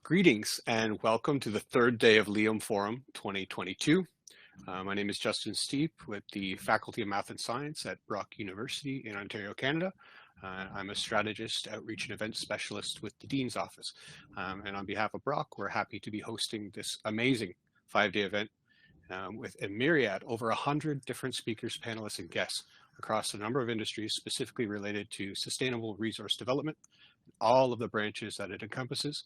Greetings and welcome to the third day of LIAMforum 2022. My name is Justin Steep with the Faculty of Math and Science at Brock University in Ontario, Canada. I'm a strategist, outreach and events specialist with the Dean's Office. And on behalf of Brock, we're happy to be hosting this amazing 5-day event with a myriad, over 100 different speakers, panelists, and guests across a number of industries specifically related to sustainable resource development, all of the branches that it encompasses.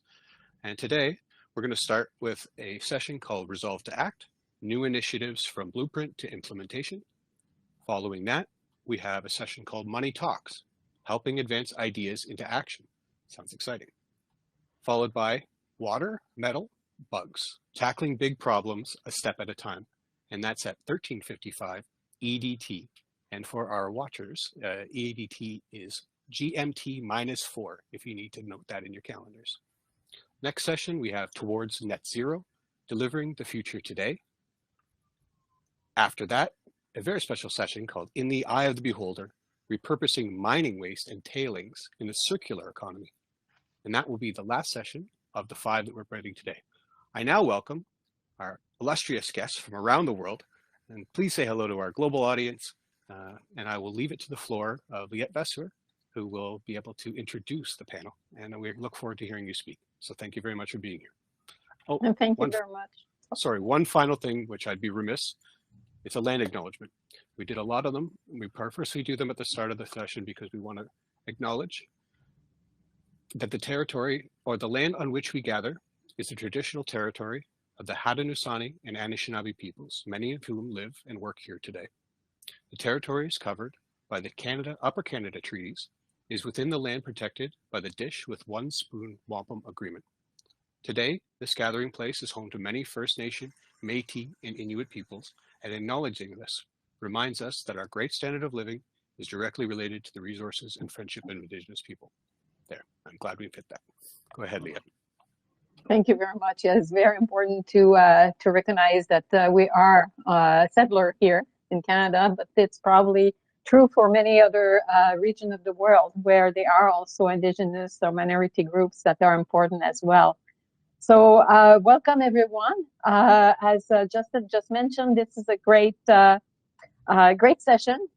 And today, we're going to start with a session called Resolve to Act, New Initiatives from Blueprint to Implementation. Following that, we have a session called Money Talks, Helping Advance Ideas into Action. Sounds exciting. Followed by Water, Metal, Bugs, Tackling Big Problems a Step at a Time. And that's at 13:55 EDT. And for our watchers, EDT is GMT -4, if you need to note that in your calendars. Next session, we have Towards Net Zero, Delivering the Future Today. After that, a very special session called In the Eye of the Beholder, Repurposing Mining Waste and Tailings in the Circular Economy. And that will be the last session of the 5 that we're presenting today. I now welcome our illustrious guests from around the world, and please say hello to our global audience. And I will leave it to the floor of Liette Vasseur, who will be able to introduce the panel. And we look forward to hearing you speak. So thank you very much for being here. Oh, and thank you very much. Sorry, one final thing, which I'd be remiss. It's a land acknowledgement. We did a lot of them. We purposely do them at the start of the session because we want to acknowledge that the territory or the land on which we gather is the traditional territory of the Haudenosaunee and Anishinaabe peoples, many of whom live and work here today. The territory is covered by the Upper Canada Treaties, is within the land protected by the Dish with One Spoon Wampum Agreement. Today, this gathering place is home to many First Nation, Métis, and Inuit peoples, and acknowledging this reminds us that our great standard of living is directly related to the resources and friendship of Indigenous people. There, I'm glad we fit that. Go ahead, Liette. Thank you very much. Yeah, it's very important to recognize that we are a settler here in Canada, but it's probably true for many other regions of the world where there are also Indigenous or minority groups that are important as well. So welcome everyone. As Justin just mentioned, this is a great session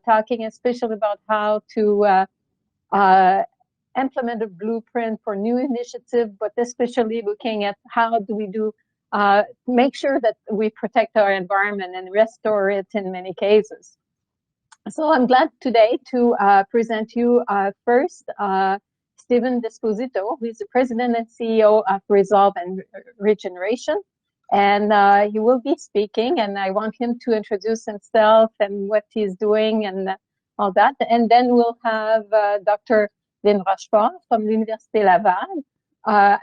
talking especially about how to implement a blueprint for new initiative, but especially looking at how do we make sure that we protect our environment and restore it in many cases. So I'm glad today to present you first Stephen Desposito, who is the President and CEO of Resolve and Regeneration. And he will be speaking, and I want him to introduce himself and what he's doing and all that. And then we'll have Dr. Lynn Rochefort from l'Université Laval,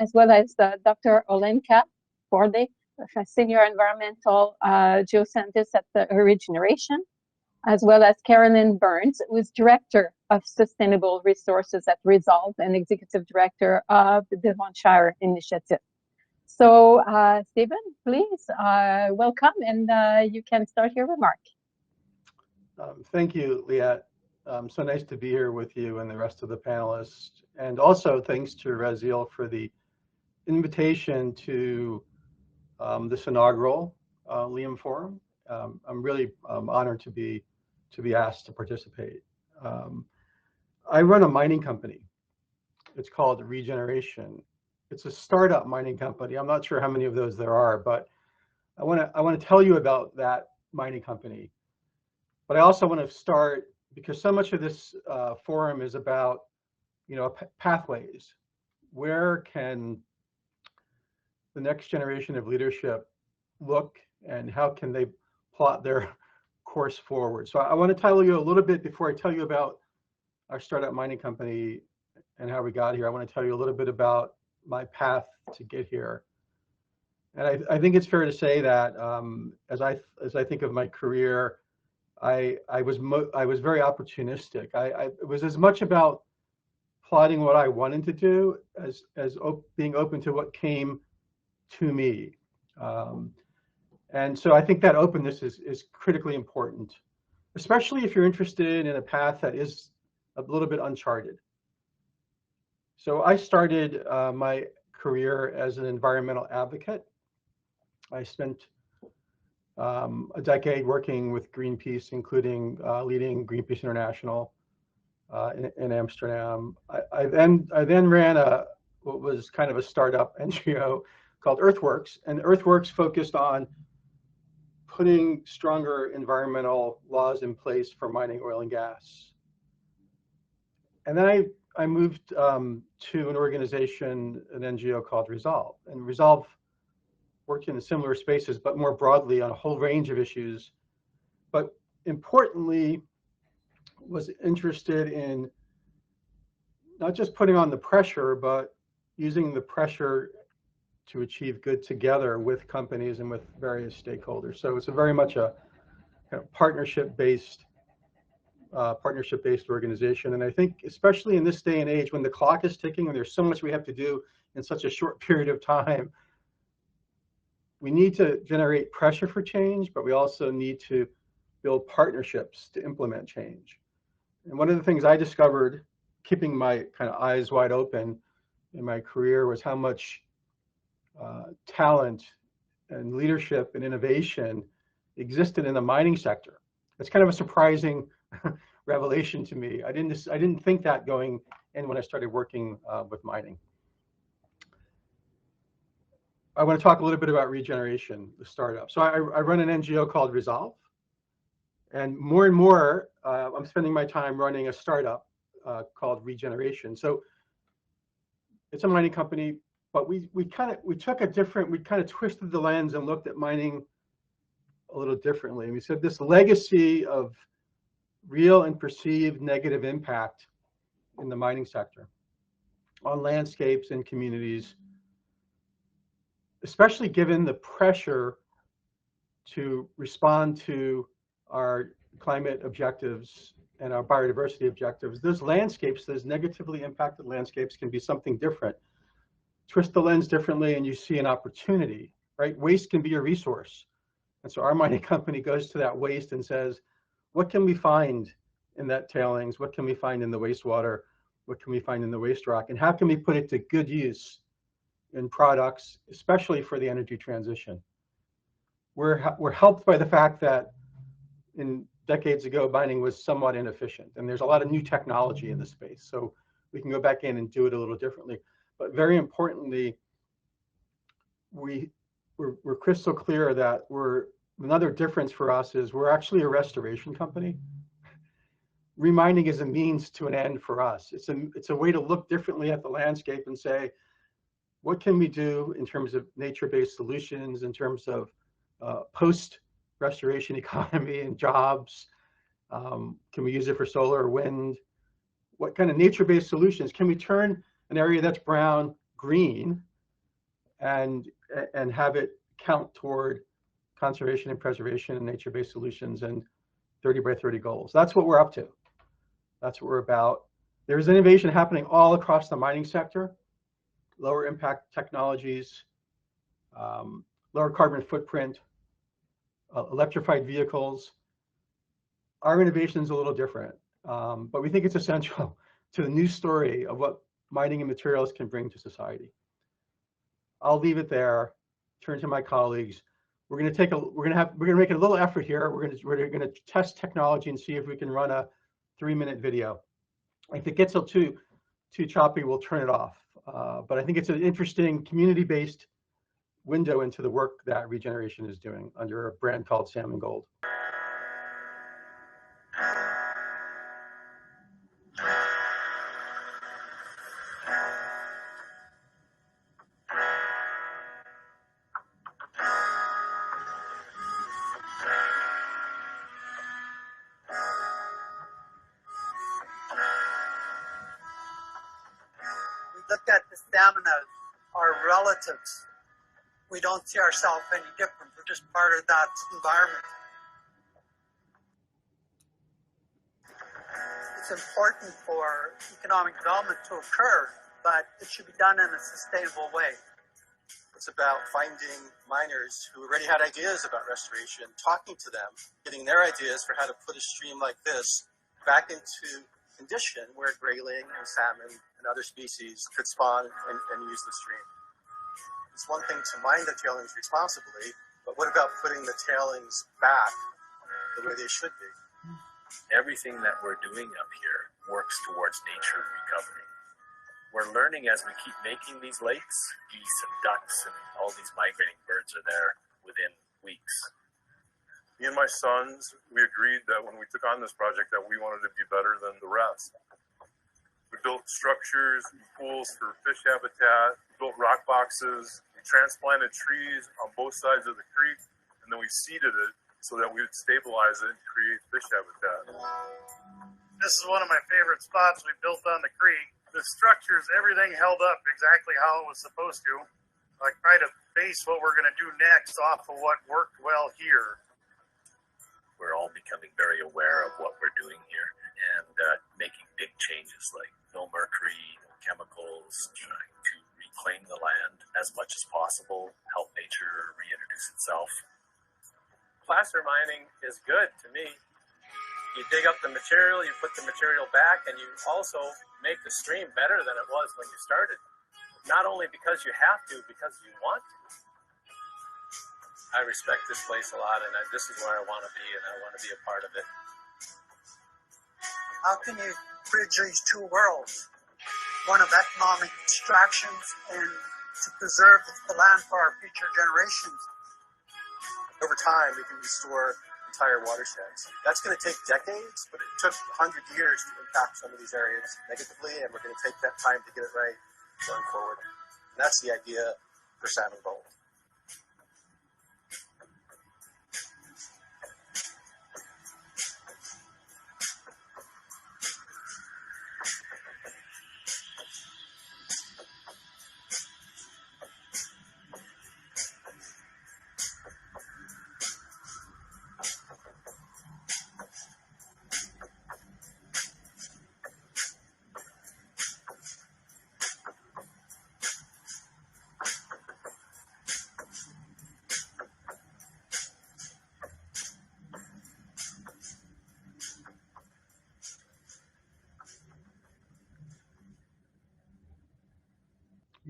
as well as Dr. Olenka Forde, a Senior Environmental Geoscientist at the Regeneration, as well as Carolyn Burns, who is Director of Sustainable Resources at Resolve and Executive Director of the Devonshire Initiative. So, Stephen, please welcome, and you can start your remark. Thank you, Liette. So nice to be here with you and the rest of the panelists. And also thanks to Raziel for the invitation to this inaugural LIAMforum. I'm really honored to be asked to participate. I run a mining company. It's called Regeneration. It's a startup mining company. I'm not sure how many of those there are, but I want to tell you about that mining company. But I also want to start because so much of this forum is about, pathways. Where can the next generation of leadership look, and how can they plot their course forward? So I want to tell you a little bit before I tell you about our startup mining company and how we got here. I want to tell you a little bit about my path to get here. And I think it's fair to say that as I think of my career, I was very opportunistic. It was as much about plotting what I wanted to do as being open to what came to me. And so I think that openness is critically important, especially if you're interested in a path that is a little bit uncharted. So I started my career as an environmental advocate. I spent a decade working with Greenpeace, including leading Greenpeace International in Amsterdam. I then ran what was kind of a startup NGO called Earthworks, and Earthworks focused on putting stronger environmental laws in place for mining oil and gas. And then I moved to an organization, an NGO called Resolve, and Resolve worked in similar spaces, but more broadly on a whole range of issues. But importantly, was interested in not just putting on the pressure, but using the pressure to achieve good together with companies and with various stakeholders. So it's a very much a kind of partnership-based organization. And I think especially in this day and age when the clock is ticking and there's so much we have to do in such a short period of time, we need to generate pressure for change, but we also need to build partnerships to implement change. And one of the things I discovered, keeping my kind of eyes wide open in my career, was how much talent and leadership and innovation existed in the mining sector. It's kind of a surprising revelation to me. I didn't think that going in when I started working with mining. I want to talk a little bit about Regeneration, the startup. So I run an NGO called Resolve, and more I'm spending my time running a startup called Regeneration. So it's a mining company, but we kind of twisted the lens and looked at mining a little differently. And we said this legacy of real and perceived negative impact in the mining sector on landscapes and communities, especially given the pressure to respond to our climate objectives and our biodiversity objectives. Those landscapes, those negatively impacted landscapes, can be something different. Twist the lens differently and you see an opportunity, right? Waste can be a resource. And so our mining company goes to that waste and says, what can we find in that tailings? What can we find in the wastewater? What can we find in the waste rock? And how can we put it to good use in products, especially for the energy transition? We're helped by the fact that in decades ago, mining was somewhat inefficient, and there's a lot of new technology in the space. So we can go back in and do it a little differently. But very importantly, we're crystal clear that another difference for us is we're actually a restoration company. Remining is a means to an end for us. It's a way to look differently at the landscape and say, what can we do in terms of nature-based solutions, in terms of post-restoration economy and jobs? Can we use it for solar or wind? What kind of nature-based solutions? Can we turn an area that's brown green and have it count toward conservation and preservation and nature-based solutions and 30 by 30 goals? That's what we're up to. That's what we're about. There's innovation happening all across the mining sector. Lower impact technologies, lower carbon footprint, electrified vehicles. Our innovation is a little different, but we think it's essential to the new story of what mining and materials can bring to society. I'll leave it there. Turn to my colleagues. We're going to make a little effort here. We're going to test technology and see if we can run a 3-minute video. If it gets too choppy, we'll turn it off. But I think it's an interesting community-based window into the work that Regeneration is doing under a brand called Salmon Gold. Look at the salmon as our relatives. We don't see ourselves any different. We're just part of that environment. It's important for economic development to occur, but it should be done in a sustainable way. It's about finding miners who already had ideas about restoration, talking to them, getting their ideas for how to put a stream like this back into condition where grayling and salmon and other species could spawn and use the stream. It's one thing to mine the tailings responsibly, but what about putting the tailings back the way they should be? Everything that we're doing up here works towards nature recovery. We're learning as we keep making these lakes, geese and ducks and all these migrating birds are there within weeks. Me and my sons, we agreed that when we took on this project that we wanted to be better than the rest. We built structures, pools for fish habitat, built rock boxes, we transplanted trees on both sides of the creek, and then we seeded it so that we would stabilize it and create fish habitat. This is one of my favorite spots we built on the creek. The structures, everything held up exactly how it was supposed to. I try to base what we're going to do next off of what worked well here. We're all becoming very aware of what we're doing here and making big changes like no mercury, no chemicals, trying to reclaim the land as much as possible, help nature reintroduce itself. Placer mining is good to me. You dig up the material, you put the material back, and you also make the stream better than it was when you started. Not only because you have to, because you want to. I respect this place a lot, and this is where I want to be, and I want to be a part of it. How can you bridge these two worlds? One of economic extractions and to preserve the land for our future generations. Over time, we can restore entire watersheds. That's going to take decades, but it took 100 years to impact some of these areas negatively, and we're going to take that time to get it right going forward. And that's the idea for Salmon Bowl.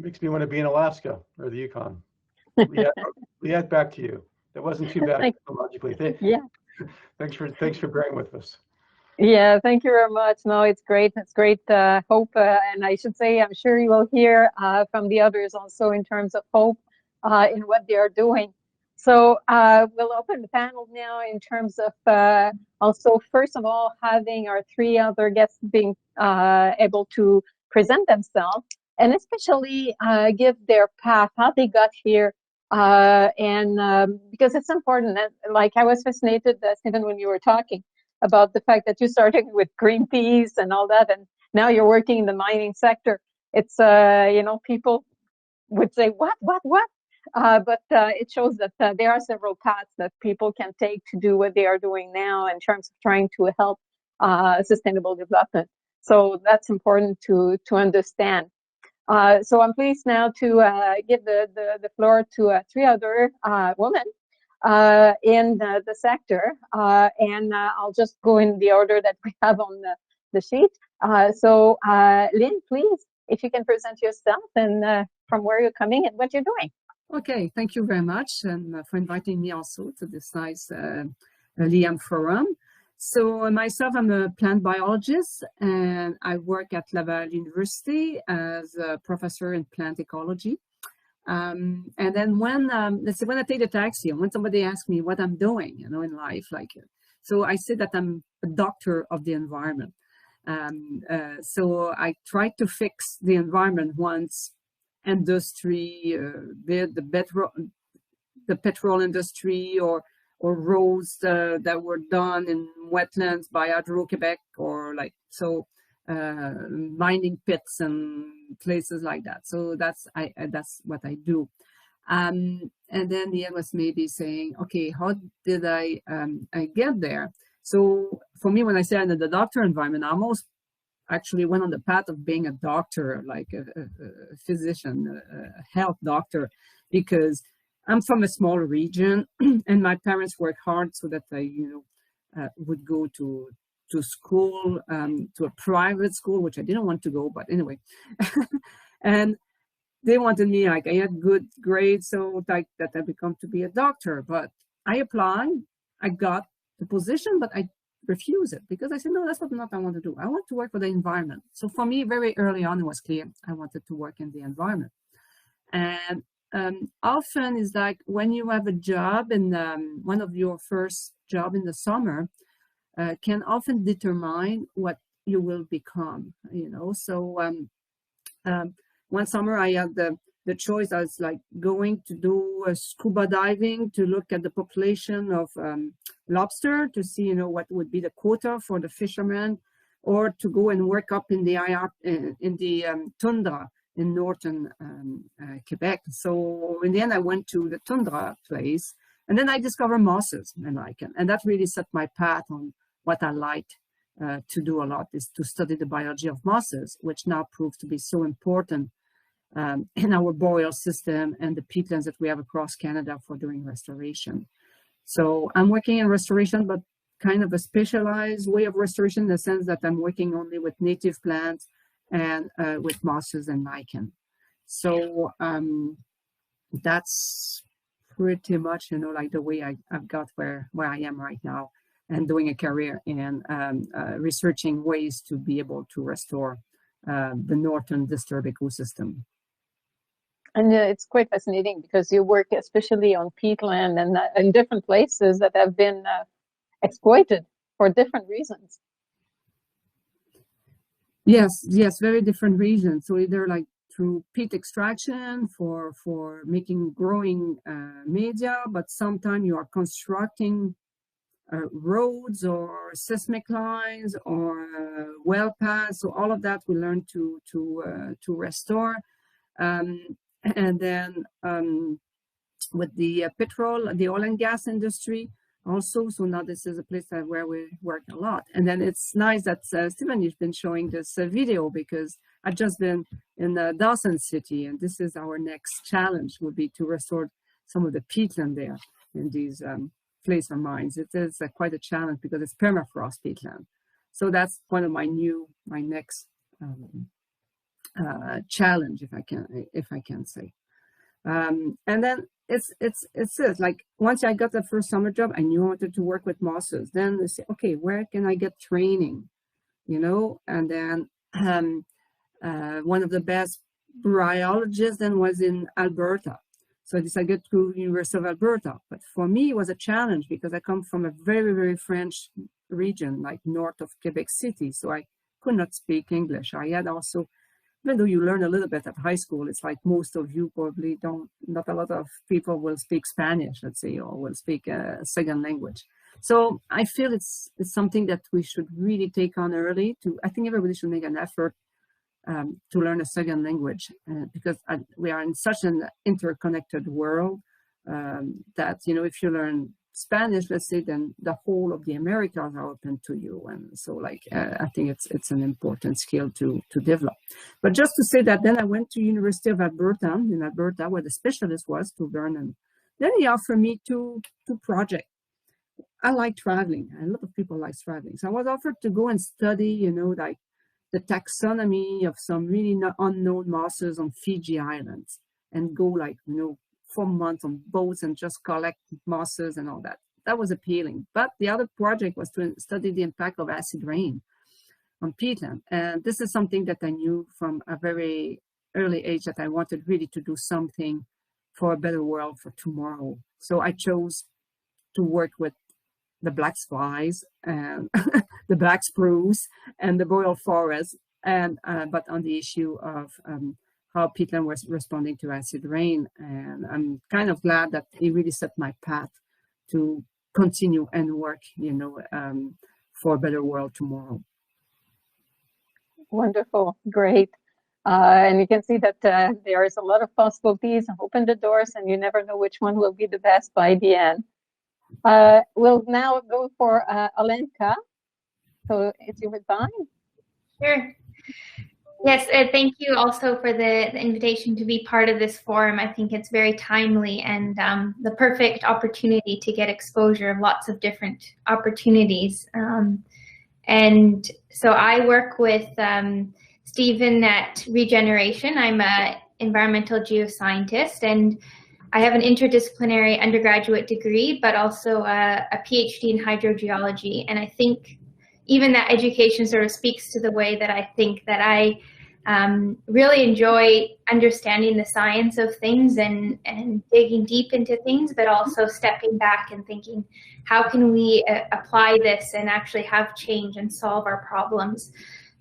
Makes me want to be in Alaska or the Yukon. Liat, back to you. That wasn't too bad technologically. Yeah. Thanks for bearing with us. Yeah, thank you very much. No, it's great. It's great hope. And I should say, I'm sure you will hear from the others also in terms of hope in what they are doing. So we'll open the panel now in terms of also, first of all, having our three other guests being able to present themselves and especially give their path, how they got here. And because it's important, like I was fascinated, Stephen, when you were talking about the fact that you started with Greenpeace and all that, and now you're working in the mining sector. It's, you know, people would say, what? But it shows that there are several paths that people can take to do what they are doing now in terms of trying to help sustainable development. So that's important to understand. So I'm pleased now to give the floor to three other women in the sector, and I'll just go in the order that we have on the sheet. So Lynn, please, if you can present yourself and from where you're coming and what you're doing. Okay, thank you very much, and for inviting me also to this nice LIAMforum. So myself, I'm a plant biologist, and I work at Laval University as a professor in plant ecology. And then when, let's say when I take the taxi and when somebody asks me what I'm doing, you know, in life, like, so I say that I'm a doctor of the environment. So I try to fix the environment once industry, the petrol industry, or roads that were done in wetlands by Hydro-Québec, or like, so mining pits and places like that. So that's what I do. And then the end was maybe saying, okay, how did I get there? So for me, when I say I'm in the doctor environment, I almost actually went on the path of being a doctor, like a physician, a health doctor, because I'm from a small region and my parents worked hard so that I, would go to school, to a private school, which I didn't want to go, but anyway. And they wanted me, like, I had good grades, so like that I become to be a doctor. But I applied, I got the position, but I refused it because I said, no, that's not I want to do. I want to work for the environment. So for me, very early on, it was clear I wanted to work in the environment. And often it's like when you have a job and one of your first job in the summer can often determine what you will become, you know. So one summer I had the choice. I was like going to do scuba diving to look at the population of lobster to see, you know, what would be the quota for the fishermen, or to go and work up in the tundra in northern Quebec. So in the end, I went to the tundra place, and then I discovered mosses and lichen, and that really set my path on what I liked to do a lot, is to study the biology of mosses, which now proves to be so important in our boreal system and the peatlands that we have across Canada for doing restoration. So I'm working in restoration, but kind of a specialized way of restoration in the sense that I'm working only with native plants and with mosses and lichen. So that's pretty much, you know, like the way I've got where I am right now, and doing a career in researching ways to be able to restore the northern disturbed ecosystem. And it's quite fascinating because you work especially on peatland and in different places that have been exploited for different reasons. Yes, very different reasons. So either like through peat extraction for making growing media, but sometimes you are constructing roads or seismic lines or well paths. So all of that we learn to restore. And then with the petrol, the oil and gas industry also. So now this is a place where we work a lot. And then it's nice that Stephen, you've been showing this video, because I've just been in Dawson City, and this is our next challenge, would be to restore some of the peatland there in these placer mines. It is quite a challenge because it's permafrost peatland. So that's one of my next challenge, if I can say. And then it's like once I got the first summer job, I knew I wanted to work with mosses. Then they say, okay, where can I get training? You know, and then one of the best bryologists then was in Alberta. So I decided to go to University of Alberta. But for me, it was a challenge because I come from a very, very French region, like north of Quebec City. So I could not speak English. I had also, even though you learn a little bit at high school, it's like most of you probably don't, not a lot of people will speak Spanish, let's say, or will speak a second language. So I feel it's something that we should really take on early. I think everybody should make an effort to learn a second language, because we are in such an interconnected world that, you know, if you learn Spanish, let's say, then the whole of the Americas are open to you. And so, like, I think it's an important skill to develop. But just to say that, then I went to University of Alberta, in Alberta, where the specialist was, to learn. And then he offered me two projects. I like traveling. A lot of people like traveling. So I was offered to go and study, you know, like the taxonomy of some really unknown mosses on Fiji Islands, and go, like, you know, 4 months on boats and just collect mosses and all that. That was appealing. But the other project was to study the impact of acid rain on peatland. And this is something that I knew from a very early age, that I wanted really to do something for a better world for tomorrow. So I chose to work with the black flies and the black spruce and the boreal forest, and but on the issue of how peatland was responding to acid rain. And I'm kind of glad that it really set my path to continue and work, you know, for a better world tomorrow. Wonderful, great. And you can see that there is a lot of possibilities. Open the doors, and you never know which one will be the best by the end. We'll now go for Alenka. So it's your time. Sure. Yes, thank you also for the invitation to be part of this forum. I think it's very timely and the perfect opportunity to get exposure of lots of different opportunities. And so I work with Stephen at Regeneration. I'm a environmental geoscientist, and I have an interdisciplinary undergraduate degree, but also a PhD in hydrogeology. And I think even that education sort of speaks to the way that I think that I really enjoy understanding the science of things and digging deep into things, but also stepping back and thinking, how can we apply this and actually have change and solve our problems?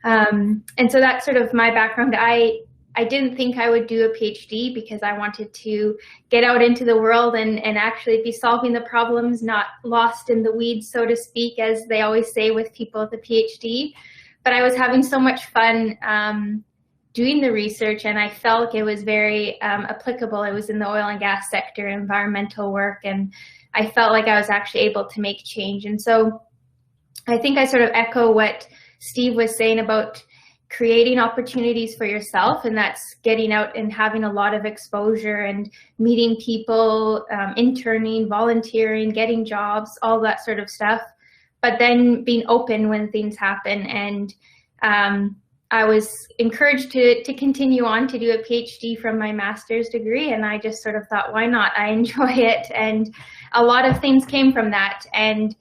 And so that's sort of my background. I didn't think I would do a PhD because I wanted to get out into the world and actually be solving the problems, not lost in the weeds, so to speak, as they always say with people at the PhD. But I was having so much fun doing the research, and I felt it was very applicable. It was in the oil and gas sector, environmental work, and I felt like I was actually able to make change. And so I think I sort of echo what Steve was saying about creating opportunities for yourself, and that's getting out and having a lot of exposure and meeting people, interning, volunteering, getting jobs, all that sort of stuff, but then being open when things happen. And I was encouraged to continue on to do a PhD from my master's degree, and I just sort of thought, why not? I enjoy it, and a lot of things came from that. And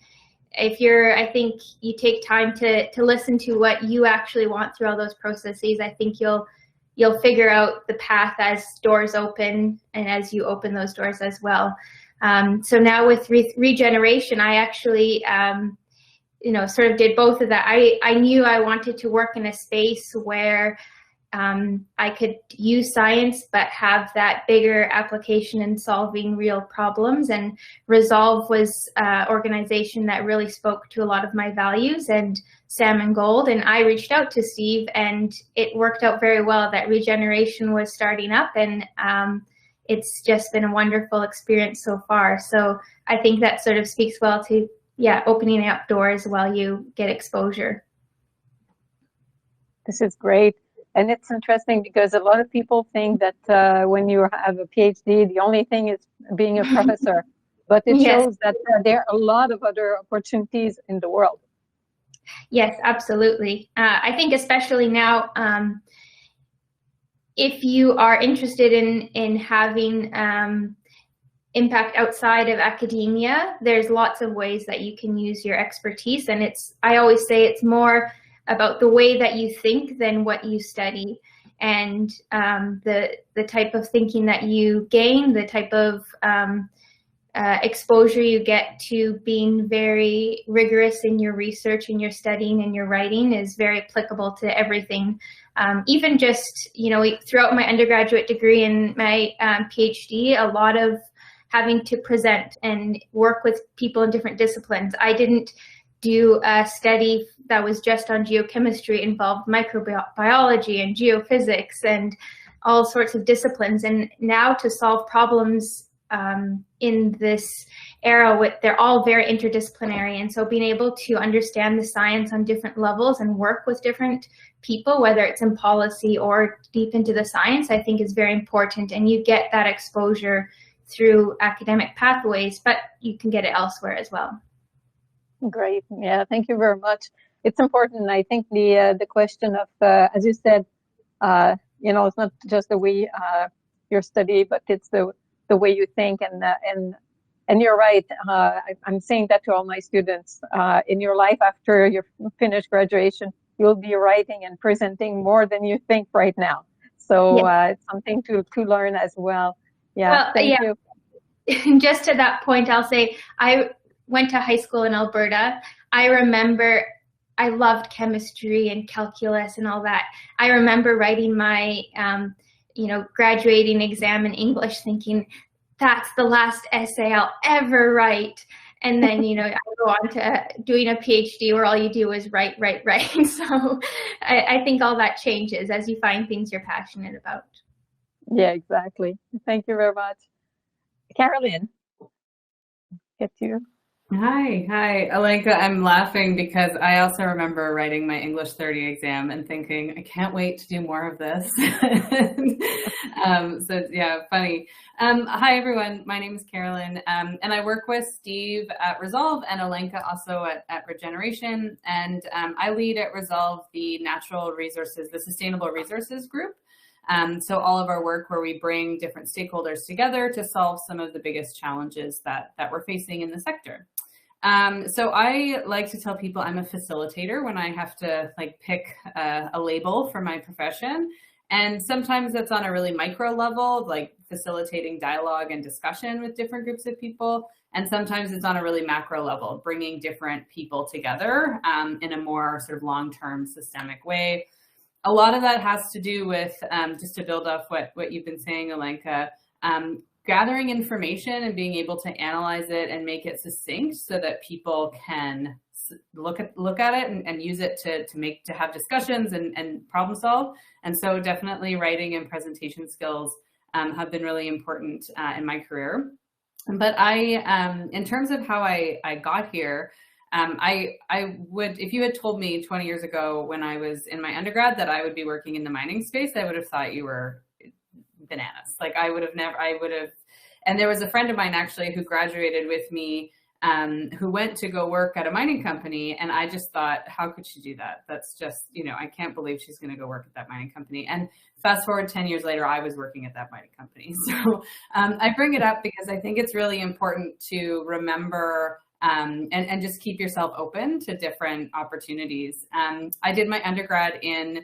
if I think you take time to listen to what you actually want through all those processes, I think you'll figure out the path as doors open and as you open those doors as well. So now with Regeneration, I actually sort of did both of that. I knew I wanted to work in a space where I could use science but have that bigger application in solving real problems, and Resolve was an organization that really spoke to a lot of my values and salmon gold. And I reached out to Steve, and it worked out very well that Regeneration was starting up, and it's just been a wonderful experience so far. So I think that sort of speaks well to, yeah, opening up doors while you get exposure. This is great. And it's interesting because a lot of people think that when you have a PhD, the only thing is being a professor. But it Yes. shows that there are a lot of other opportunities in the world. Yes, absolutely. I think especially now, if you are interested in having impact outside of academia, there's lots of ways that you can use your expertise. And I always say it's more about the way that you think than what you study, and the type of thinking that you gain, the type of exposure you get to being very rigorous in your research and your studying and your writing is very applicable to everything. Even just, throughout my undergraduate degree and my PhD, a lot of having to present and work with people in different disciplines. I didn't do a study that was just on geochemistry. It involved microbiology and geophysics and all sorts of disciplines. And now to solve problems in this era, they're all very interdisciplinary. And so being able to understand the science on different levels and work with different people, whether it's in policy or deep into the science, I think is very important. And you get that exposure through academic pathways, but you can get it elsewhere as well. Great. Yeah, thank you very much. It's important. I think the question of, as you said, it's not just the way you study, but it's the way you think. And you're right. I'm saying that to all my students. In your life after you finish graduation, you'll be writing and presenting more than you think right now. So it's something to learn as well. Yeah, well, thank you. Just to that point, I'll say I went to high school in Alberta. I remember I loved chemistry and calculus and all that. I remember writing my, graduating exam in English thinking, that's the last essay I'll ever write. And then, I go on to doing a PhD where all you do is write. So I think all that changes as you find things you're passionate about. Yeah, exactly. Thank you very much. Carolyn, get you. Hi, Alenka. I'm laughing because I also remember writing my English 30 exam and thinking, I can't wait to do more of this. So yeah, funny. Hi, everyone. My name is Carolyn, and I work with Steve at Resolve and Alenka also at Regeneration. And I lead at Resolve the natural resources, the sustainable resources group. So all of our work where we bring different stakeholders together to solve some of the biggest challenges that we're facing in the sector. So I like to tell people I'm a facilitator when I have to like pick a label for my profession. And sometimes that's on a really micro level, like facilitating dialogue and discussion with different groups of people. And sometimes it's on a really macro level, bringing different people together in a more sort of long-term systemic way. A lot of that has to do with, just to build off what you've been saying, Alenka, gathering information and being able to analyze it and make it succinct so that people can look at it and use it to have discussions and problem solve. And so definitely writing and presentation skills have been really important in my career. But in terms of how I got here, I would, if you had told me 20 years ago when I was in my undergrad that I would be working in the mining space, I would have thought you were bananas. Like and there was a friend of mine actually who graduated with me who went to go work at a mining company. And I just thought, how could she do that? That's just, I can't believe she's going to go work at that mining company. And fast forward 10 years later, I was working at that mining company. So I bring it up because I think it's really important to remember and just keep yourself open to different opportunities. I did my undergrad in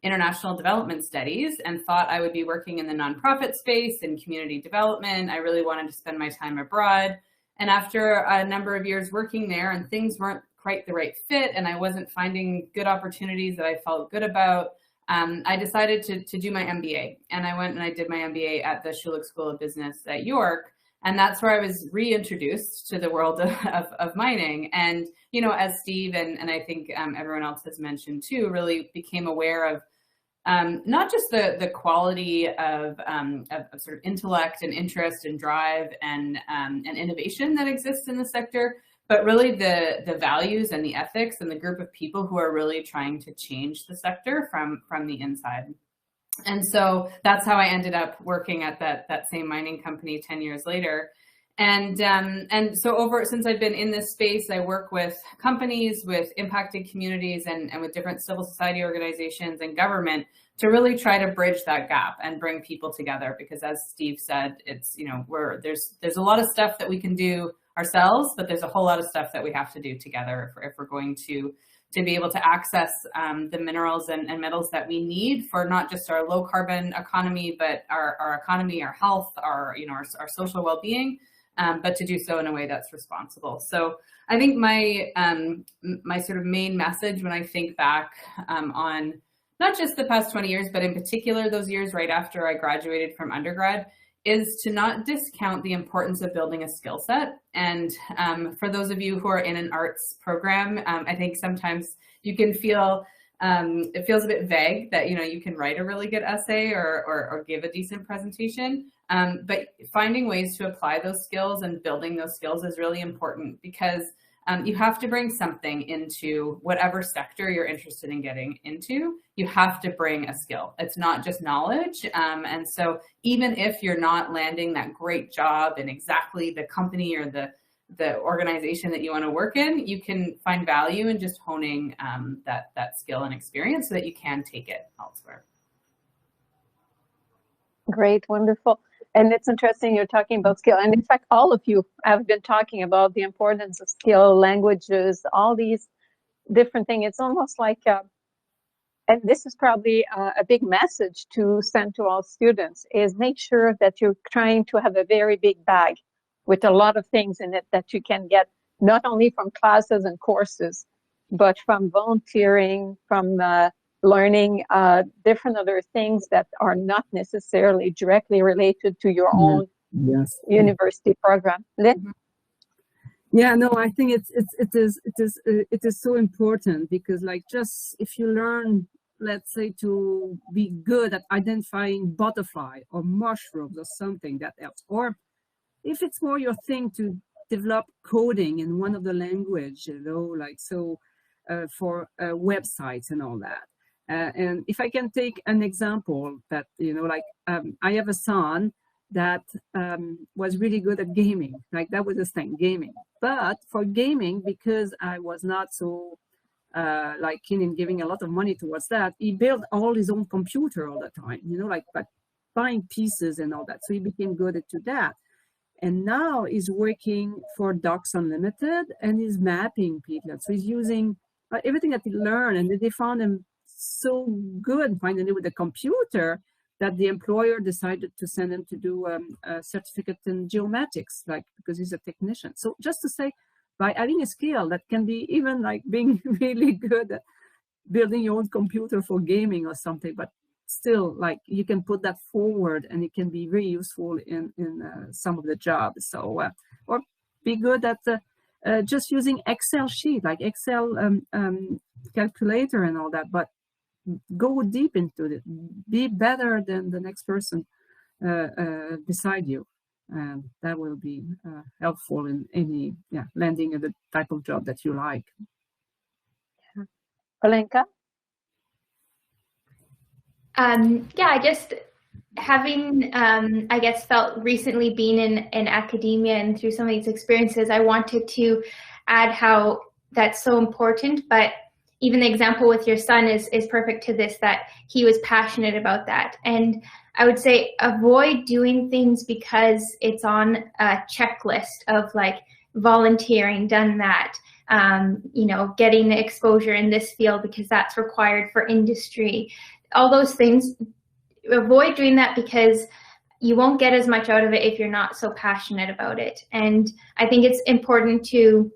international development studies and thought I would be working in the nonprofit space and community development. I really wanted to spend my time abroad. And after a number of years working there and things weren't quite the right fit and I wasn't finding good opportunities that I felt good about, I decided to do my MBA. And I went and I did my MBA at the Schulich School of Business at York. And that's where I was reintroduced to the world of mining. And, as Steve and I think everyone else has mentioned too, really became aware of not just the quality of sort of intellect and interest and drive and innovation that exists in the sector, but really the values and the ethics and the group of people who are really trying to change the sector from the inside. And so that's how I ended up working at that same mining company 10 years later. And so since I've been in this space, I work with companies, with impacted communities and with different civil society organizations and government to really try to bridge that gap and bring people together. Because as Steve said, it's, there's a lot of stuff that we can do ourselves, but there's a whole lot of stuff that we have to do together if we're going to be able to access the minerals and metals that we need for not just our low carbon economy, but our economy, our health, our social well-being, but to do so in a way that's responsible. So I think my sort of main message when I think back on not just the past 20 years, but in particular those years right after I graduated from undergrad, is to not discount the importance of building a skill set. And for those of you who are in an arts program, I think sometimes you can feel, it feels a bit vague that, you can write a really good essay or give a decent presentation. But finding ways to apply those skills and building those skills is really important because you have to bring something into whatever sector you're interested in getting into. You have to bring a skill. It's not just knowledge. And so even if you're not landing that great job in exactly the company or the organization that you want to work in, you can find value in just honing that skill and experience so that you can take it elsewhere. Great, wonderful. And it's interesting you're talking about skill. And in fact, all of you have been talking about the importance of skill, languages, all these different things. It's almost like, and this is probably a big message to send to all students, is make sure that you're trying to have a very big bag with a lot of things in it that you can get, not only from classes and courses, but from volunteering, from learning different other things that are not necessarily directly related to your own university program. Lynn? Yeah, no, I think it is so important because, like, just if you learn, let's say, to be good at identifying butterfly or mushrooms or something, that helps. Or if it's more your thing to develop coding in one of the language, like so for websites and all that. And if I can take an example that, I have a son that was really good at gaming, like that was his thing, gaming. But for gaming, because I was not so like keen in giving a lot of money towards that. He built all his own computer all the time, you know, like buying pieces and all that. So he became good at that. And now he's working for Docs Unlimited and he's mapping peatlands. So he's using everything that he learned, and they found him so good finally with the computer that the employer decided to send him to do a certificate in geomatics, like, because he's a technician. So just to say, by having a skill that can be even like being really good at building your own computer for gaming or something, but still, like, you can put that forward and it can be very useful in some of the jobs. So, or be good at just using Excel sheet, like Excel calculator and all that, but go deep into it. Be better than the next person beside you. And that will be helpful in any landing in the type of job that you like. Olenka? I just having, I guess, felt recently being in academia and through some of these experiences, I wanted to add how that's so important, but even the example with your son is perfect to this, that he was passionate about that. And I would say avoid doing things because it's on a checklist of like volunteering, done that, you know, getting exposure in this field because that's required for industry. All those things, avoid doing that because you won't get as much out of it if you're not so passionate about it. And I think it's important to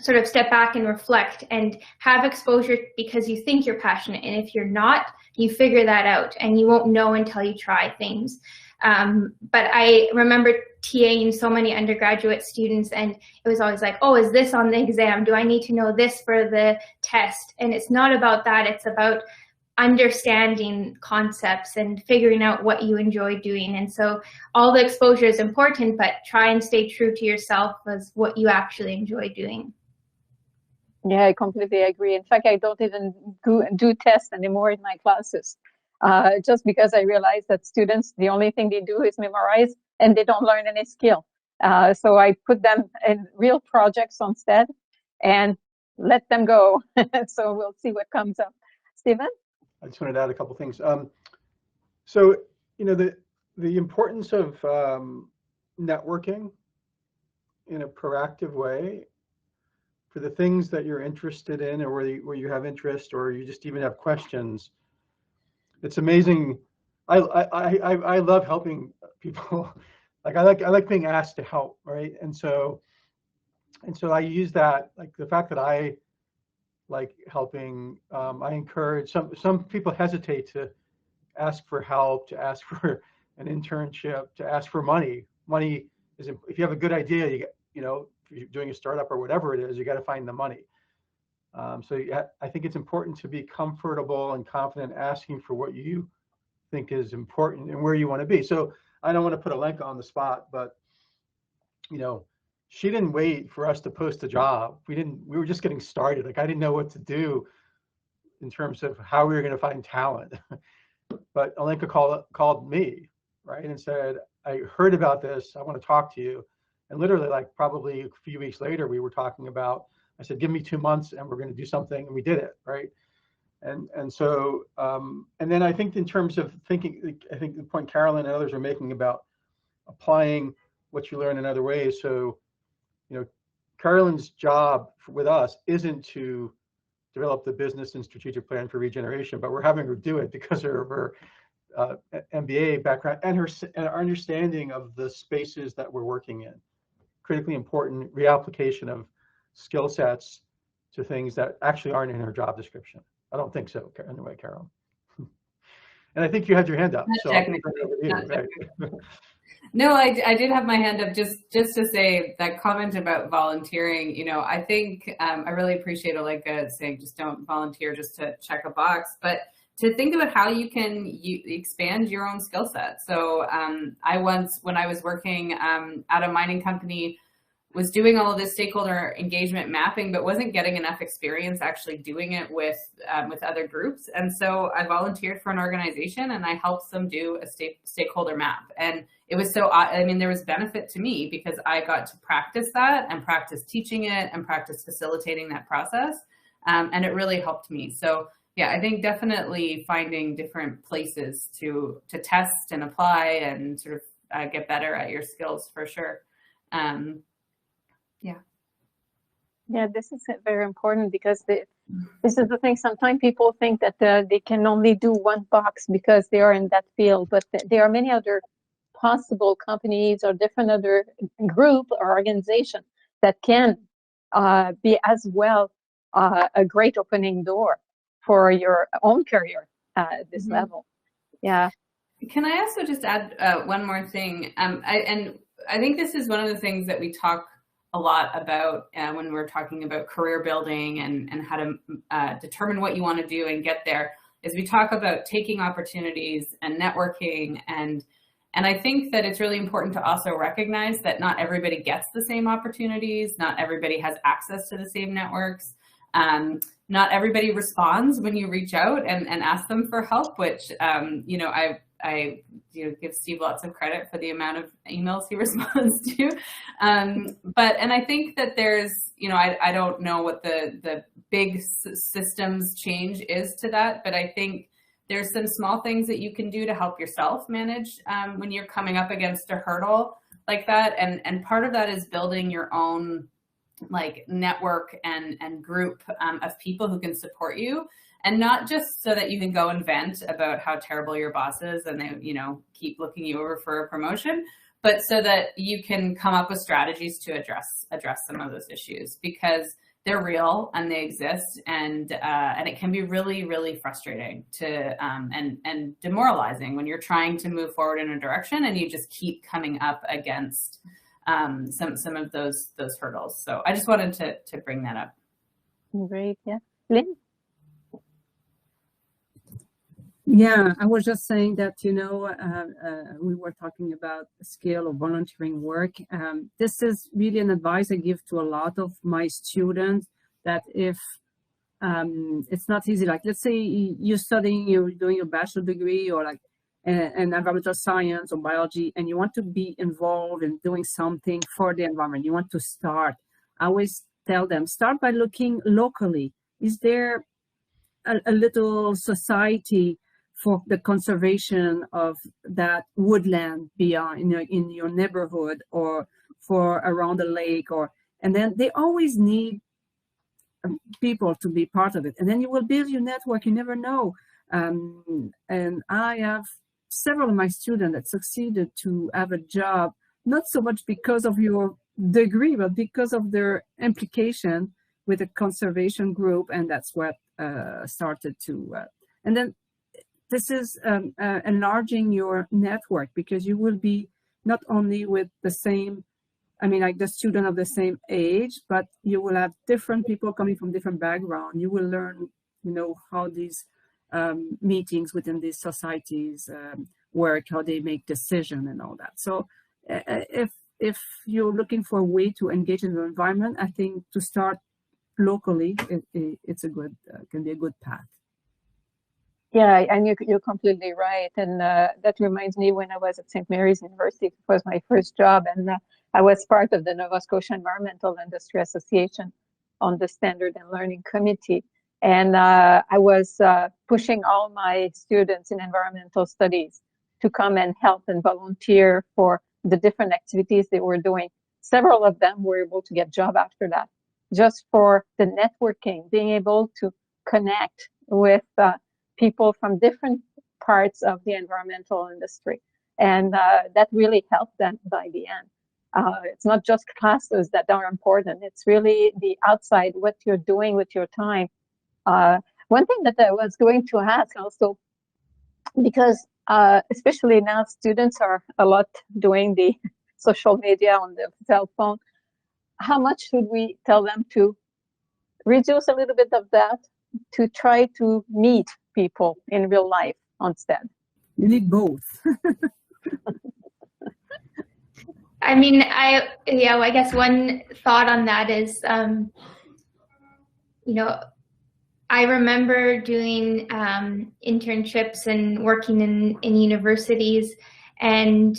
sort of step back and reflect and have exposure because you think you're passionate. And if you're not, you figure that out and you won't know until you try things. But I remember TAing so many undergraduate students, and it was always like, oh, is this on the exam? Do I need to know this for the test? And it's not about that. It's about understanding concepts and figuring out what you enjoy doing. And so all the exposure is important, but try and stay true to yourself as what you actually enjoy doing. Yeah, I completely agree. In fact, I don't even do tests anymore in my classes, just because I realize that students, the only thing they do is memorize and they don't learn any skill. So I put them in real projects instead and let them go. So we'll see what comes up. Stephen? I just wanted to add a couple things. So, you know, the importance of networking in a proactive way for the things that you're interested in, or where you have interest, or you just even have questions. It's amazing. I love helping people. Like I like being asked to help, right? And so I use that, like the fact that I like helping. I encourage some people hesitate to ask for help, to ask for an internship, to ask for money. Money is, if you have a good idea, you get, you know, if you're doing a startup or whatever it is, you got to find the money. So I think it's important to be comfortable and confident asking for what you think is important and where you want to be. So I don't want to put Olenka on the spot, but you know, she didn't wait for us to post a job. We were just getting started. Like I didn't know what to do in terms of how we were going to find talent. But Olenka called me, right, and said, I heard about this. I want to talk to you. And literally, like probably a few weeks later, we were talking about, I said, give me 2 months and we're going to do something. And we did it, right? And so, and then I think in terms of thinking, I think the point Carolyn and others are making about applying what you learn in other ways. So, you know, Carolyn's job with us isn't to develop the business and strategic plan for Regeneration, but we're having her do it because of her MBA background and our understanding of the spaces that we're working in. Critically important reapplication of skill sets to things that actually aren't in her job description. I don't think so, anyway, Carol. And I think you had your hand up. So No, I did have my hand up just to say that comment about volunteering. You know, I think I really appreciate Olenka saying just don't volunteer just to check a box, but to think about how you can expand your own skill set. So I once, when I was working at a mining company, was doing all of this stakeholder engagement mapping, but wasn't getting enough experience actually doing it with other groups. And so I volunteered for an organization and I helped them do a stakeholder map. And it was so, I mean, there was benefit to me because I got to practice that and practice teaching it and practice facilitating that process. And it really helped me. So yeah, I think definitely finding different places to test and apply and sort of get better at your skills for sure. Yeah. Yeah, this is very important because this is the thing. Sometimes people think that they can only do one box because they are in that field, but there are many other possible companies or different other group or organization that can be as well a great opening door for your own career at this level. Yeah. Can I also just add one more thing? I think this is one of the things that we talk a lot about when we're talking about career building and how to determine what you want to do and get there, is we talk about taking opportunities and networking. And I think that it's really important to also recognize that not everybody gets the same opportunities. Not everybody has access to the same networks. Not everybody responds when you reach out and ask them for help, which, I give Steve lots of credit for the amount of emails he responds to. And I think that there's, I don't know what the big systems change is to that, but I think there's some small things that you can do to help yourself manage when you're coming up against a hurdle like that. And part of that is building your own like network and group of people who can support you. And not just so that you can go and vent about how terrible your boss is and they, keep looking you over for a promotion, but so that you can come up with strategies to address some of those issues, because they're real and they exist, and it can be really, really frustrating to and demoralizing when you're trying to move forward in a direction and you just keep coming up against some of those hurdles. So I just wanted to bring that up. Great. Yeah. Lynn? Yeah, I was just saying that, we were talking about scale of volunteering work. This is really an advice I give to a lot of my students, that if it's not easy, like let's say you're doing a bachelor degree or like in environmental science or biology, and you want to be involved in doing something for the environment, you want to start. I always tell them, start by looking locally. Is there a little society for the conservation of that woodland beyond, in your neighborhood or for around the lake, and then they always need people to be part of it. And then you will build your network, you never know. And I have several of my students that succeeded to have a job, not so much because of your degree, but because of their implication with a conservation group. And that's what started to, and then this is enlarging your network, because you will be not only with the same, like the student of the same age, but you will have different people coming from different backgrounds. You will learn, how these meetings within these societies work, how they make decisions and all that. So if you're looking for a way to engage in the environment, I think to start locally, it's a good, can be a good path. Yeah, and you're completely right. And that reminds me, when I was at St. Mary's University, it was my first job, and I was part of the Nova Scotia Environmental Industry Association on the Standard and Learning Committee. And I was pushing all my students in environmental studies to come and help and volunteer for the different activities they were doing. Several of them were able to get jobs after that, just for the networking, being able to connect with people from different parts of the environmental industry. And that really helped them by the end. It's not just classes that are important. It's really the outside, what you're doing with your time. One thing that I was going to ask also, because especially now students are a lot doing the social media on the cell phone, how much should we tell them to reduce a little bit of that, to try to meet people in real life instead? You need both. I guess one thought on that is, I remember doing internships and working in universities, and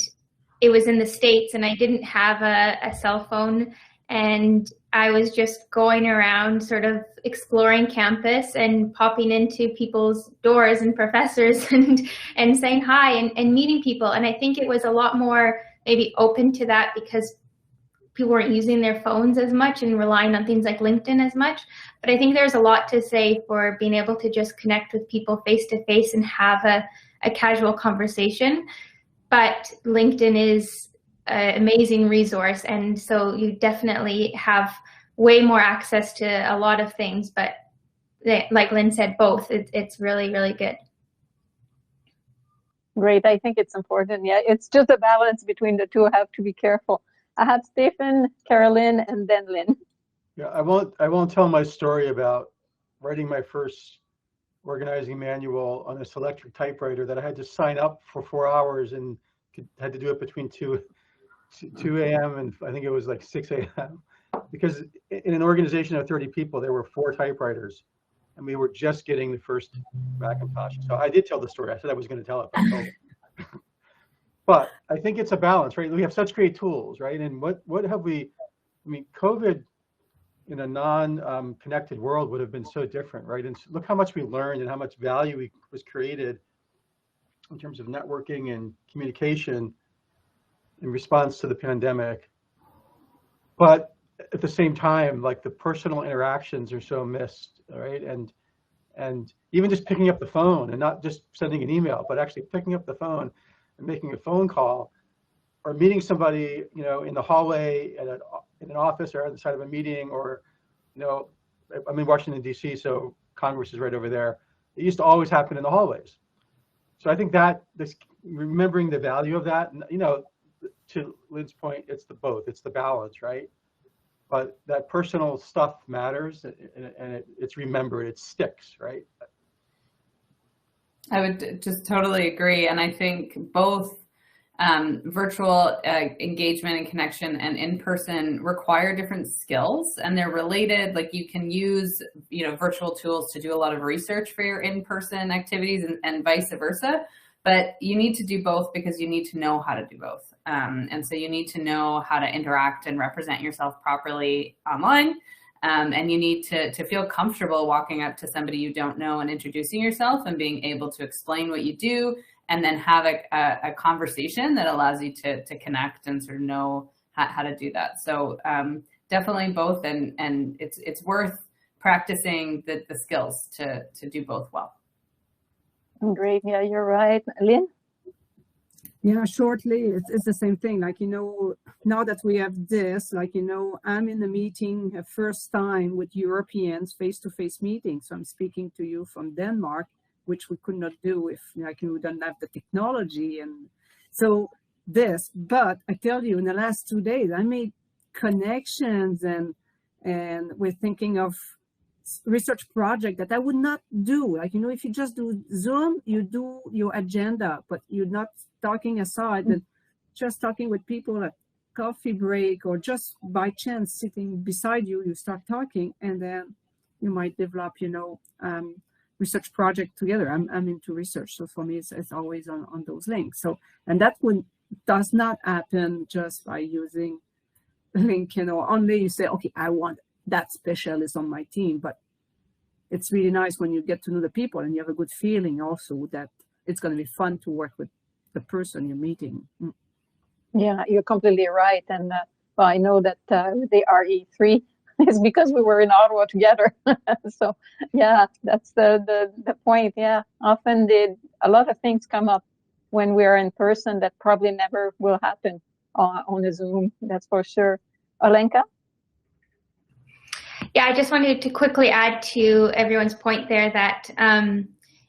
it was in the States, and I didn't have a cell phone, and I was just going around sort of exploring campus and popping into people's doors and professors and saying hi and meeting people. And I think it was a lot more maybe open to that because people weren't using their phones as much and relying on things like LinkedIn as much. But I think there's a lot to say for being able to just connect with people face to face and have a casual conversation. But LinkedIn is an amazing resource, and so you definitely have way more access to a lot of things. But like Lynn said, both. It's really, really good. Great. I think it's important. Yeah, it's just a balance between the two. I have to be careful. I had Stephen, Carolyn, and then Lynn. Yeah, I won't tell my story about writing my first organizing manual on this electric typewriter that I had to sign up for 4 hours and had to do it between 2 a.m. and I think it was like 6 a.m. because in an organization of 30 people, there were 4 typewriters and we were just getting the first Macintosh. So I did tell the story. I said I was going to tell it, but I told it. But I think it's a balance, right? We have such great tools, right? And what have we, I mean, COVID in a non-connected world would have been so different, right? And look how much we learned and how much value was created in terms of networking and communication in response to the pandemic. But at the same time, like the personal interactions are so missed, right? And even just picking up the phone and not just sending an email, but actually picking up the phone and making a phone call or meeting somebody, you know, in the hallway in an office or on the side of a meeting, or, you know, I'm in Washington, D.C., so Congress is right over there. It used to always happen in the hallways. So I think that this, remembering the value of that, you know, to Lynn's point, it's the both, it's the balance, right? But that personal stuff matters, and it's remembered, it sticks, right? I would just totally agree. And I think both virtual engagement and connection and in-person require different skills, and they're related. Like you can use, you know, virtual tools to do a lot of research for your in-person activities and vice versa. But you need to do both because you need to know how to do both. And so you need to know how to interact and represent yourself properly online. And you need to feel comfortable walking up to somebody you don't know and introducing yourself and being able to explain what you do, and then have a conversation that allows you to connect and sort of know how to do that. So definitely both, and it's worth practicing the skills to do both well. Great. Yeah, you're right. Lynn? Yeah, shortly, it's the same thing. Like, you know, now that we have this, like, you know, I'm in a meeting first time with Europeans, face-to-face meeting. So I'm speaking to you from Denmark, which we could not do if, like, we don't have the technology. And so this, but I tell you, in the last 2 days, I made connections, and we're thinking of research project that I would not do. Like, you know, if you just do Zoom, you do your agenda, but you're not talking aside and just talking with people at coffee break, or just by chance sitting beside you, you start talking, and then you might develop, you know, research project together. I'm into research, so for me it's always on those links. So, and that does not happen just by using LinkedIn, or only you say, okay, I want that specialist on my team. But it's really nice when you get to know the people and you have a good feeling also that it's going to be fun to work with the person you're meeting. Yeah, you're completely right. And well, I know that the RE3 is because we were in Ottawa together. So yeah, that's the point. Yeah, often a lot of things come up when we're in person that probably never will happen on a Zoom. That's for sure. Olenka? Yeah, I just wanted to quickly add to everyone's point there that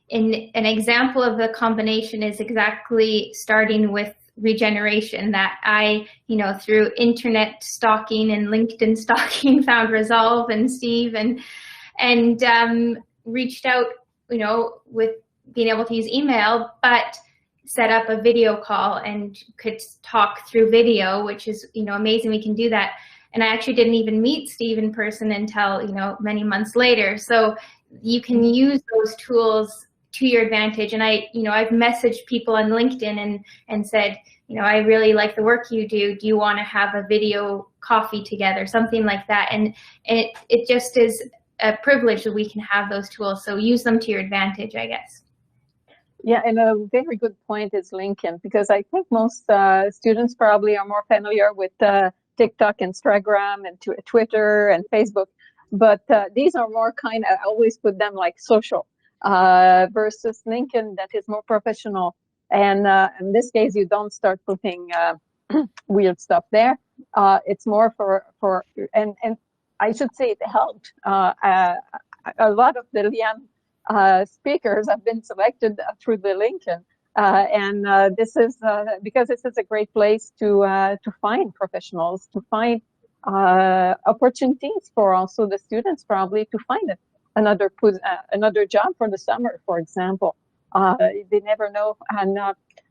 in an example of the combination is exactly starting with Regeneration, that I, you know, through internet stalking and LinkedIn stalking found Resolve and Steve and reached out, you know, with being able to use email, but set up a video call and could talk through video, which is, you know, amazing. We can do that. And I actually didn't even meet Steve in person until, you know, many months later. So you can use those tools to your advantage. And I, you know, I've messaged people on LinkedIn and said, you know, I really like the work you do. Do you want to have a video coffee together? Something like that. And it just is a privilege that we can have those tools. So use them to your advantage, I guess. Yeah, and a very good point is LinkedIn, because I think most students probably are more familiar with TikTok, Instagram, and Twitter and Facebook. But these are more kind of, I always put them like social versus LinkedIn that is more professional. And in this case, you don't start putting weird stuff there. It's more for and I should say it helped. A lot of the LIAM speakers have been selected through the LinkedIn. And this is because this is a great place to find professionals, to find opportunities for also the students probably to find another job for the summer, for example. They never know,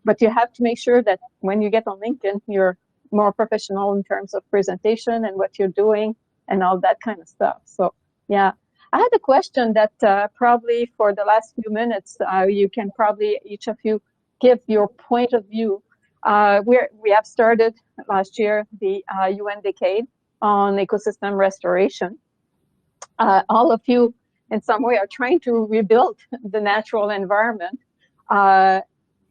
but you have to make sure that when you get on LinkedIn, you're more professional in terms of presentation and what you're doing and all that kind of stuff. So yeah, I had a question that probably for the last few minutes, you can probably each of you give your point of view. We have started last year the UN Decade on ecosystem restoration. All of you in some way are trying to rebuild the natural environment.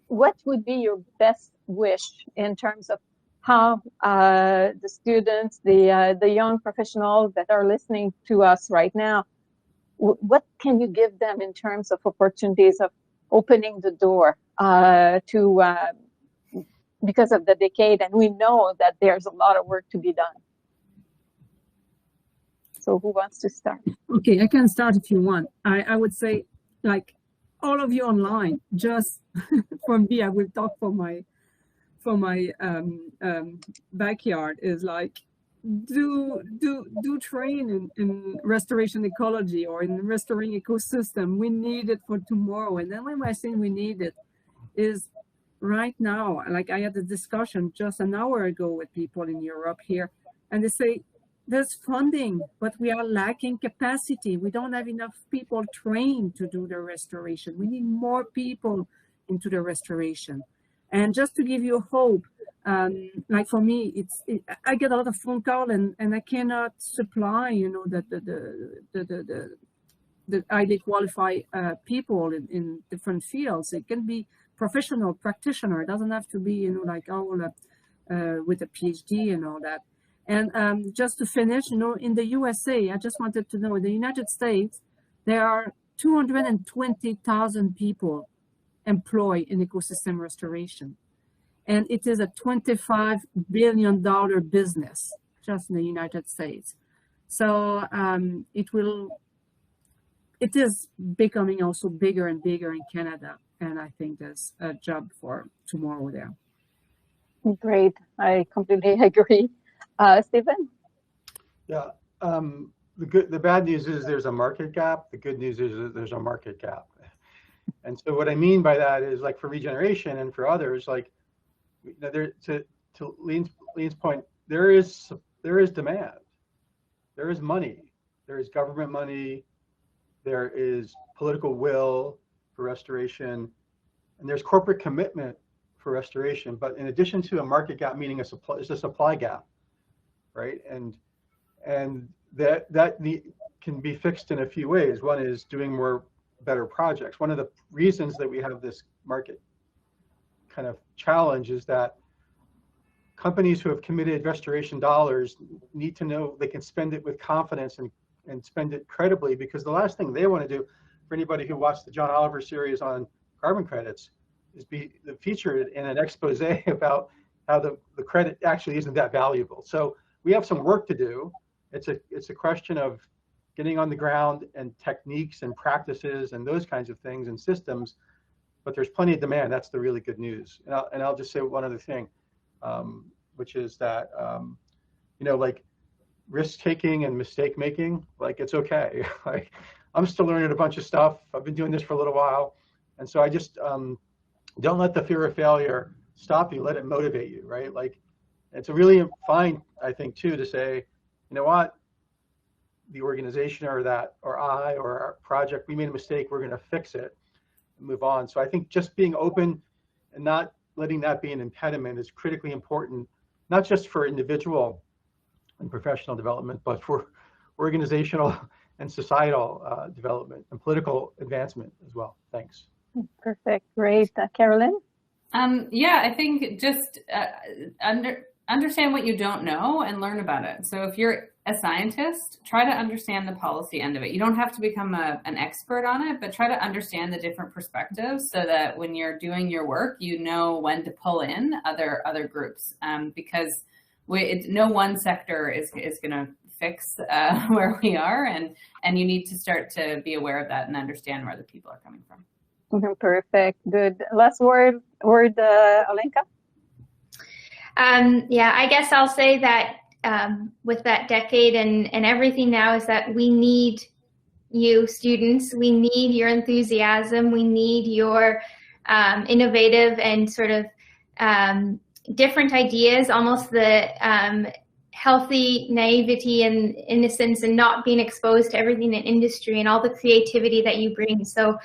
What would be your best wish in terms of how the students, the young professionals that are listening to us right now, what can you give them in terms of opportunities of opening the door because of the decade? And we know that there's a lot of work to be done. So who wants to start? Okay, I can start if you want. I would say, like, all of you online, just for me, I will talk for my backyard, is like, do train in restoration ecology or in restoring ecosystem. We need it for tomorrow. And then when I say we need it is right now. Like, I had a discussion just an hour ago with people in Europe here, and they say there's funding, but we are lacking capacity. We don't have enough people trained to do the restoration. We need more people into the restoration. And just to give you hope, like for me, I get a lot of phone call and I cannot supply, you know, the highly qualified people in different fields. It can be professional practitioner. It doesn't have to be, you know, like with a PhD and all that. And just to finish, you know, in the USA, I just wanted to know, in the United States, there are 220,000 people employed in ecosystem restoration. And it is a $25 billion business just in the United States. So it is becoming also bigger and bigger in Canada. And I think there's a job for tomorrow there. Great, I completely agree. Stephen? Yeah, the bad news is there's a market gap. The good news is there's a market gap. And so what I mean by that is, like, for Regeneration and for others, like, you know, to Lean's point, there is demand, there is money, there is government money, there is political will for restoration, and there's corporate commitment for restoration. But in addition to a market gap, meaning there's a supply gap, right? And that can be fixed in a few ways. One is doing better projects. One of the reasons that we have this market kind of challenge is that companies who have committed restoration dollars need to know they can spend it with confidence and spend it credibly, because the last thing they want to do, for anybody who watched the John Oliver series on carbon credits, is be featured in an expose about how the credit actually isn't that valuable. So we have some work to do. It's a question of getting on the ground and techniques and practices and those kinds of things and systems, but there's plenty of demand. That's the really good news. And I'll just say one other thing, which is that, you know, like, risk-taking and mistake-making, like, it's okay. Like, I'm still learning a bunch of stuff. I've been doing this for a little while. And so I just don't let the fear of failure stop you. Let it motivate you, right? Like, it's a really fine, I think, too, to say, you know what, the organization or I or our project, we made a mistake, we're going to fix it and move on. So I think just being open and not letting that be an impediment is critically important, not just for individual and professional development, but for organizational and societal development and political advancement as well. Thanks. Perfect. Great. Carolyn? Yeah, I think just understand what you don't know and learn about it. So if you're a scientist, try to understand the policy end of it. You don't have to become an expert on it, but try to understand the different perspectives so that when you're doing your work, you know when to pull in other groups, because no one sector is going to fix where we are, and you need to start to be aware of that and understand where the people are coming from. Perfect. Good. Last word, Alenka? Yeah, I guess I'll say that with that decade and everything now is that we need you students, we need your enthusiasm, we need your innovative and sort of different ideas, almost the healthy naivety and innocence and not being exposed to everything in industry and all the creativity that you bring. So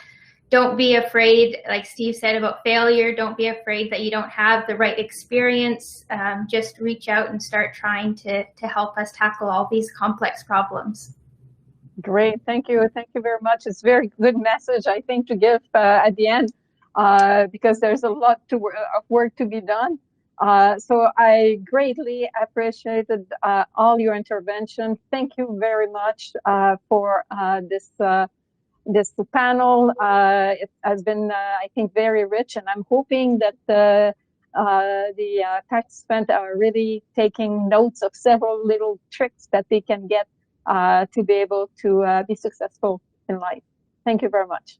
don't be afraid, like Steve said about failure, don't be afraid that you don't have the right experience. Just reach out and start trying to help us tackle all these complex problems. Great, thank you. Thank you very much. It's a very good message, I think, to give at the end, because there's a lot of work to be done. So I greatly appreciated all your intervention. Thank you very much for this panel. It has been, I think, very rich, and I'm hoping that the participants are really taking notes of several little tricks that they can get to be able to be successful in life. Thank you very much.